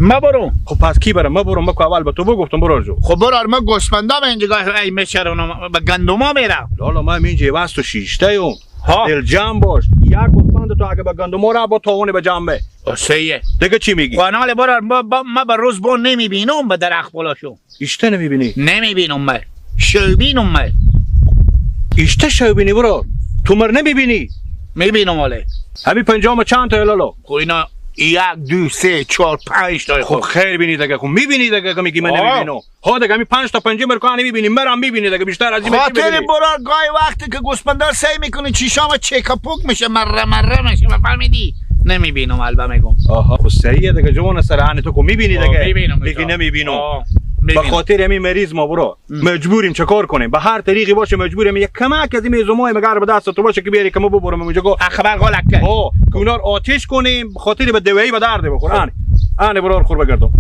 ما برو. خب پس کی برم؟ ما برم. ما اول به تو بگفتم برو جو. خب برو ما گوسفندا اینجا ای میشرونم به گندما میرم. لالا ما اینجا واسه تو شیشته یوم. ها دل جمع باش. یک گوسفند تو اگه به گندم را با تاونه به جنبه. سیه دیگه چی میگی؟ قانال برو ما به روز بون نمیبینم به درخت بلاشو. اشته نمیبینی؟ نمیبینم من. شوبینم من. اشته شوبینی برو. تو مر نمیبینی؟ میبینم ولی. همین پنجام چند تا لالا؟ خب اینا 1 2 3 4 5 تا. خب خیر بینی دیگه. خب میبینی دیگه که میگی من نمیبینم. ها دیگه همین 5 تا پنجه مرکو نمیبینی. مرم میبینی دیگه بیشتر از این چی خاطر ببینی؟ برار گاهی وقتی که گوسفندا سعی میکنه چیشام چکاپوک میشه مره میشه فهمیدی؟ نمیبینم البته میگم. آها خب صحیحه دیگه جوان سرحان تو کو میبینی دیگه. میبینم. میگی نمیبینم. به خاطر همین مریض ما برو مجبوریم چه کار کنیم؟ به هر طریقی باشه مجبوریم یک کمک از این میزومای مگر به دست تو باشه که بیاری که ما ببرم اونجا گو خبر غلط کرد. که اونا رو آتش کنیم خاطر به دوایی به درد بخورن. آنه برار خور بگردم.